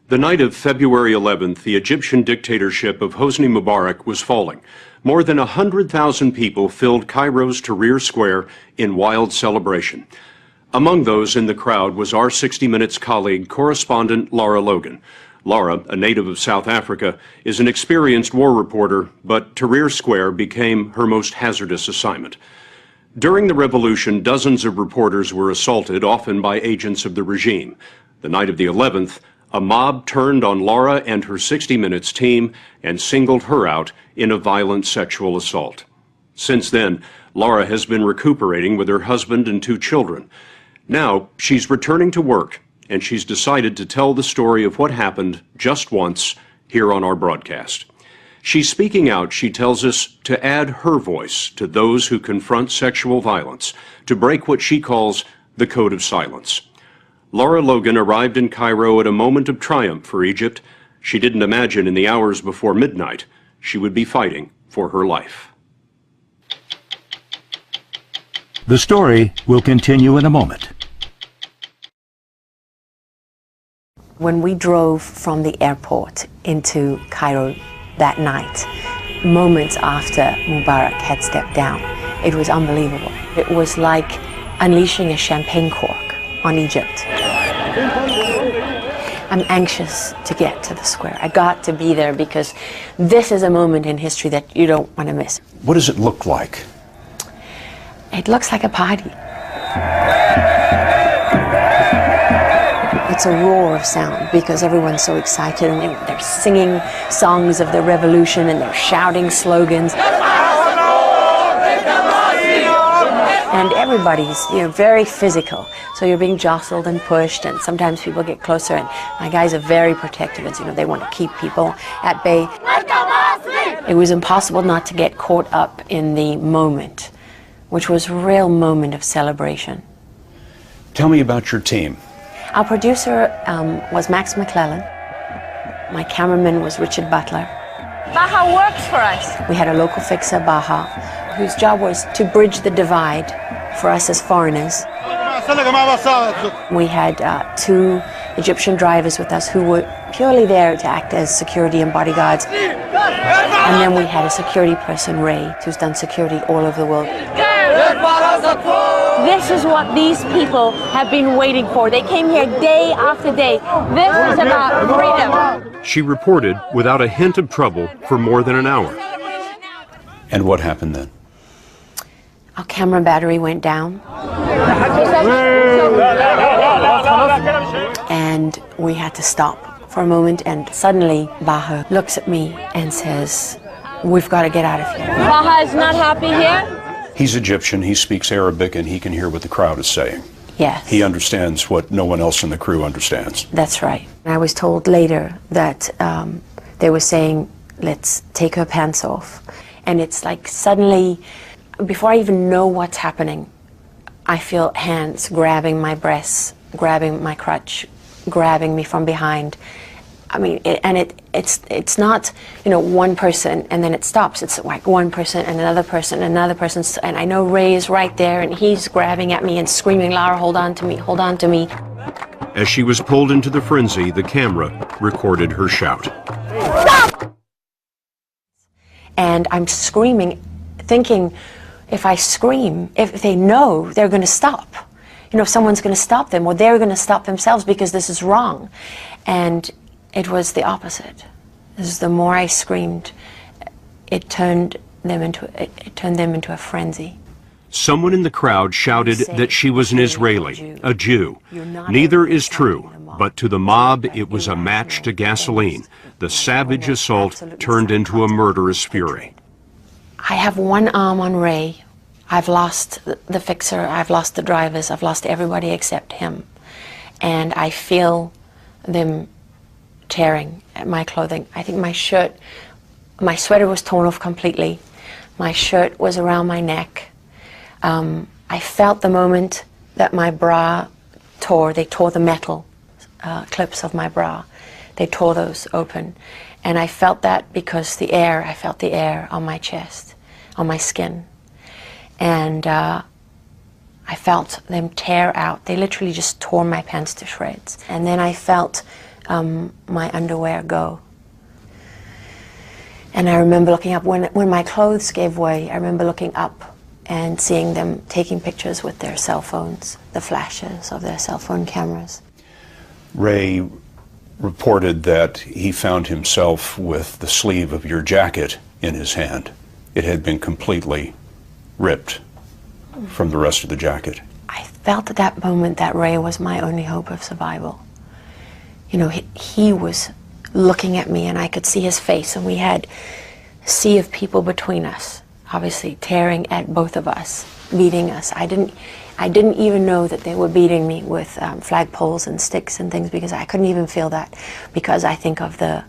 The night of February 11th, the Egyptian dictatorship of Hosni Mubarak was falling. More than 100,000 people filled Cairo's Tahrir Square in wild celebration. Among those in the crowd was our 60 Minutes colleague, correspondent Lara Logan. Lara, a native of South Africa, is an experienced war reporter, but Tahrir Square became her most hazardous assignment. During the revolution, dozens of reporters were assaulted, often by agents of the regime. The night of the 11th, a mob turned on Lara and her 60 Minutes team and singled her out in a violent sexual assault. Since then, Lara has been recuperating with her husband and 2 children. Now, she's returning to work, and she's decided to tell the story of what happened just once here on our broadcast. She's speaking out, she tells us, to add her voice to those who confront sexual violence, to break what she calls the code of silence. Lara Logan arrived in Cairo at a moment of triumph for Egypt. She didn't imagine in the hours before midnight she would be fighting for her life. The story will continue in a moment. When we drove from the airport into Cairo that night, moments after Mubarak had stepped down, it was unbelievable. It was like unleashing a champagne cork on Egypt. I'm anxious to get to the square. I got to be there because this is a moment in history that you don't want to miss. What does it look like? It looks like a party. It's a roar of sound because everyone's so excited and they're singing songs of the revolution and they're shouting slogans. And everybody's, very physical. So you're being jostled and pushed, and sometimes people get closer, and my guys are very protective. It's, they want to keep people at bay. It was impossible not to get caught up in the moment, which was a real moment of celebration. Tell me about your team. Our producer was Max McClellan. My cameraman was Richard Butler. Baha works for us. We had a local fixer, Baha, whose job was to bridge the divide for us as foreigners. We had 2 Egyptian drivers with us who were purely there to act as security and bodyguards. And then we had a security person, Ray, who's done security all over the world. This is what these people have been waiting for. They came here day after day. This is about freedom. She reported without a hint of trouble for more than an hour. And what happened then? Our camera battery went down. And we had to stop for a moment, and suddenly Baha looks at me and says, "We've got to get out of here." Baha is not happy here? He's Egyptian, he speaks Arabic, and he can hear what the crowd is saying. Yes. He understands what no one else in the crew understands. That's right. I was told later that they were saying, "Let's take her pants off." And it's like suddenly, before I even know what's happening, I feel hands grabbing my breasts, grabbing my crutch, grabbing me from behind. I mean, it's not, one person and then it stops. It's like one person and another person and another person. And I know Ray is right there and he's grabbing at me and screaming, "Lara, hold on to me, hold on to me." As she was pulled into the frenzy, the camera recorded her shout. Stop! And I'm screaming, thinking, if I scream, if they know, they're going to stop. If someone's going to stop them, or they're going to stop themselves because this is wrong. And it was the opposite. The more I screamed, it turned them into a frenzy. Someone in the crowd shouted that she was an Israeli, a Jew. Neither is true, but to the mob it was a match to gasoline. The savage assault turned into a murderous fury. I have one arm on Ray. I've lost the fixer, I've lost the drivers, I've lost everybody except him. And I feel them tearing at my clothing. I think my sweater was torn off completely. My shirt was around my neck. I felt the moment that my bra tore. They tore the metal clips of my bra. They tore those open. And I felt that because I felt the air on my chest, on my skin. And I felt them tear out. They literally just tore my pants to shreds. And then I felt my underwear go. And I remember looking up, when my clothes gave way, I remember looking up and seeing them taking pictures with their cell phones, the flashes of their cell phone cameras. Ray reported that he found himself with the sleeve of your jacket in his hand. It had been completely ripped from the rest of the jacket. I felt at that moment that Ray was my only hope of survival. You know, he was looking at me and I could see his face, and we had a sea of people between us, obviously tearing at both of us, beating us. I didn't even know that they were beating me with flagpoles and sticks and things, because I couldn't even feel that, because I think of the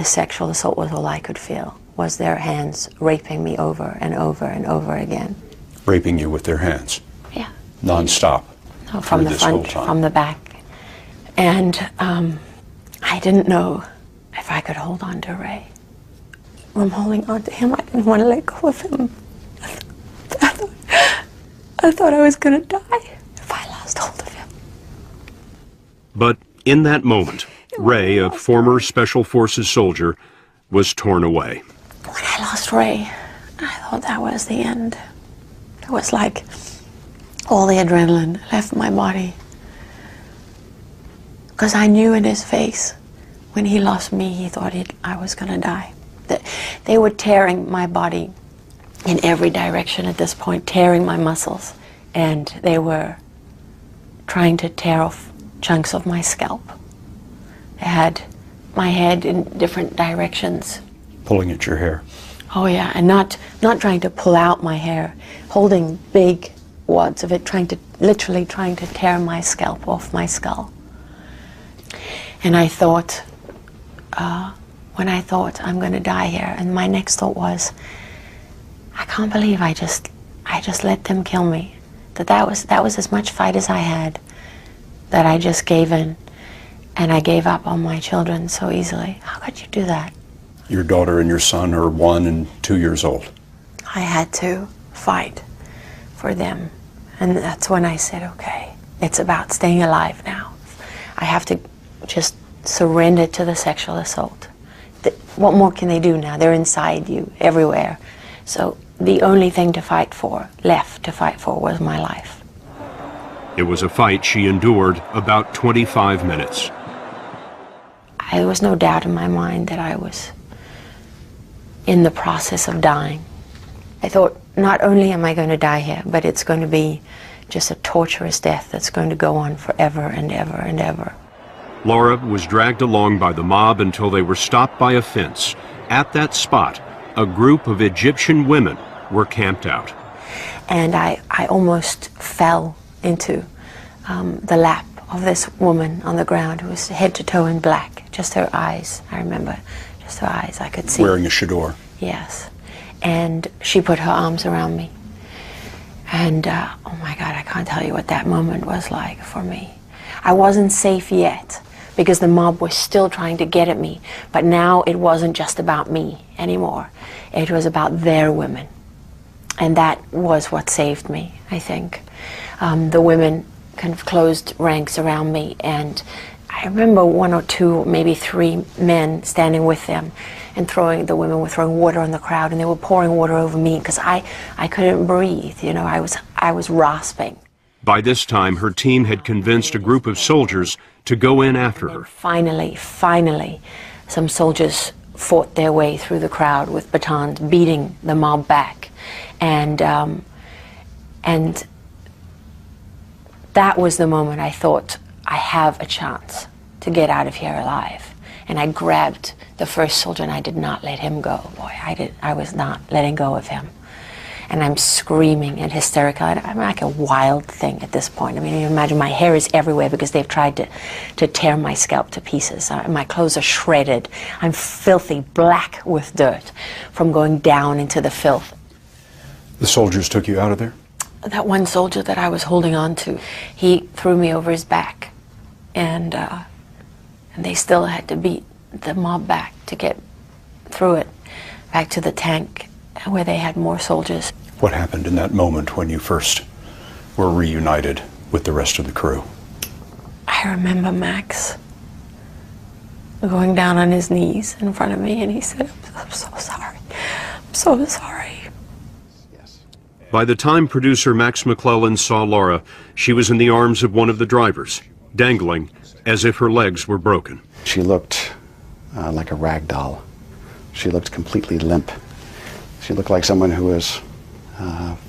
sexual assault was all I could feel, was their hands raping me over and over and over again. Raping you with their hands? Yeah. Non-stop? No, from the front, from the back. And I didn't know if I could hold on to Ray. I'm holding on to him. I didn't want to let go of him. I thought I was going to die if I lost hold of him. But in that moment, Ray, a former Special Forces soldier, was torn away. When I lost Ray, I thought that was the end. It was like all the adrenaline left my body. Because I knew in his face, when he lost me, he thought I was going to die. They were tearing my body in every direction at this point, tearing my muscles. And they were trying to tear off chunks of my scalp. They had my head in different directions. Pulling at your hair? Oh yeah, and not trying to pull out my hair, holding big wads of it, literally trying to tear my scalp off my skull. And I thought, when I thought I'm going to die here, and my next thought was, I can't believe I just let them kill me. That was as much fight as I had, that I just gave in, and I gave up on my children so easily. How could you do that? Your daughter and your son are 1 and 2 years old. I had to fight for them, and that's when I said, okay, it's about staying alive now. I have to just surrender to the sexual assault. What more can they do now? They're inside you, everywhere. So the only thing left to fight for was my life. It was a fight she endured about 25 minutes. There was no doubt in my mind that I was in the process of dying. I thought, not only am I going to die here, but it's going to be just a torturous death that's going to go on forever and ever and ever. Laura was dragged along by the mob until they were stopped by a fence. At that spot, a group of Egyptian women were camped out. And I almost fell into the lap of this woman on the ground who was head to toe in black. Just her eyes, I remember, just her eyes I could see. Wearing a chador. Yes. And she put her arms around me. And oh my God, I can't tell you what that moment was like for me. I wasn't safe yet, because the mob was still trying to get at me. But now it wasn't just about me anymore. It was about their women. And that was what saved me, I think. The women kind of closed ranks around me, and I remember 1 or 2, maybe 3 men standing with them, and the women were throwing water on the crowd, and they were pouring water over me because I couldn't breathe, you know, I was rasping. By this time, her team had convinced a group of soldiers to go in after her. Finally, some soldiers fought their way through the crowd with batons, beating the mob back. And that was the moment I thought, I have a chance to get out of here alive. And I grabbed the first soldier and I did not let him go. Boy, I was not letting go of him. And I'm screaming and hysterical. I'm like a wild thing at this point. I mean, you imagine my hair is everywhere because they've tried to tear my scalp to pieces. My clothes are shredded. I'm filthy, black with dirt from going down into the filth. The soldiers took you out of there? That one soldier that I was holding on to, he threw me over his back. And they still had to beat the mob back to get through it, back to the tank where they had more soldiers. What happened in that moment when you first were reunited with the rest of the crew? I remember, Max, going down on his knees in front of me, and he said, "I'm so sorry. I'm so sorry." By the time producer Max McClellan saw Laura, she was in the arms of one of the drivers, dangling as if her legs were broken. She looked like a rag doll. She looked completely limp. She looked like someone who was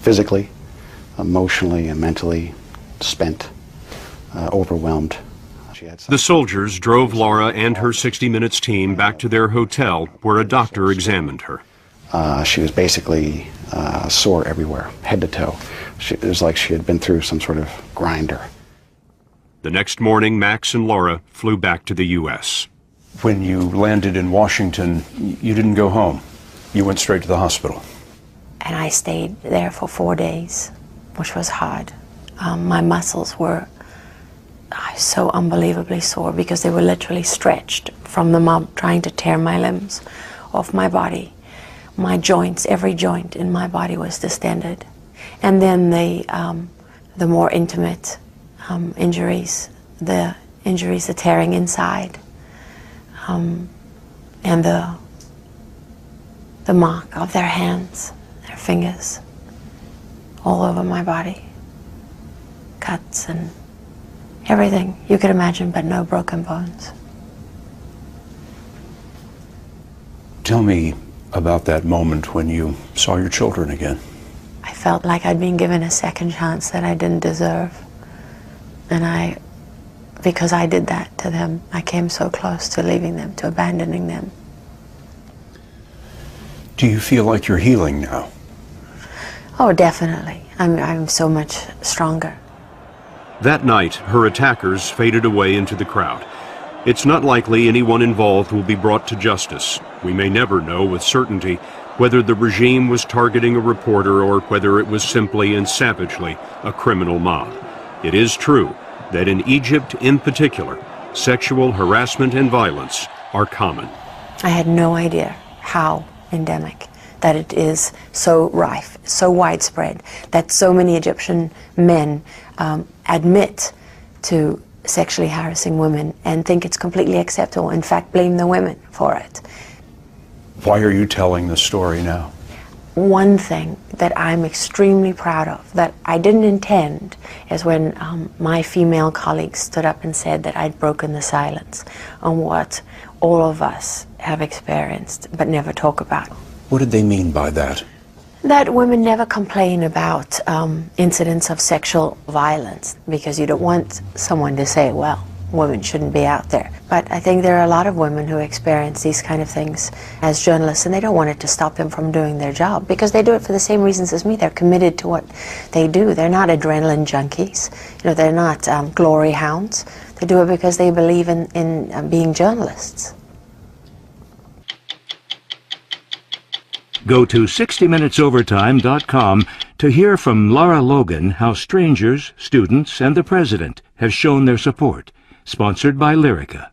physically, emotionally, and mentally spent, overwhelmed. The soldiers drove Laura and her 60 Minutes team back to their hotel, where a doctor examined her. She was basically sore everywhere, head to toe. It was like she had been through some sort of grinder. The next morning, Max and Laura flew back to the U.S. When you landed in Washington, you didn't go home. You went straight to the hospital. And I stayed there for 4 days, which was hard. My muscles were so unbelievably sore because they were literally stretched from the mob trying to tear my limbs off my body. My joints, every joint in my body was distended. And then the more intimate injuries, the tearing inside, and the mark of their hands, their fingers, all over my body. Cuts and everything you could imagine, but no broken bones. Tell me about that moment when you saw your children again. I felt like I'd been given a second chance that I didn't deserve. And because I did that to them, I came so close to leaving them, to abandoning them. Do you feel like you're healing now? Oh, definitely. I'm so much stronger. That night, her attackers faded away into the crowd. It's not likely anyone involved will be brought to justice. We may never know with certainty whether the regime was targeting a reporter or whether it was simply and savagely a criminal mob. It is true that in Egypt in particular, sexual harassment and violence are common. I had no idea how endemic, that it is so rife, so widespread, that so many Egyptian men admit to sexually harassing women and think it's completely acceptable, in fact blame the women for it. Why are you telling the story now? One thing that I'm extremely proud of, that I didn't intend, is when my female colleagues stood up and said that I'd broken the silence on what all of us have experienced but never talk about. What did they mean by that? That women never complain about incidents of sexual violence because you don't want someone to say, well, women shouldn't be out there. But I think there are a lot of women who experience these kind of things as journalists, and they don't want it to stop them from doing their job because they do it for the same reasons as me. They're committed to what they do. They're not adrenaline junkies. You know, they're not glory hounds. They do it because they believe in being journalists. Go to 60minutesovertime.com to hear from Lara Logan how strangers, students, and the president have shown their support. Sponsored by Lyrica.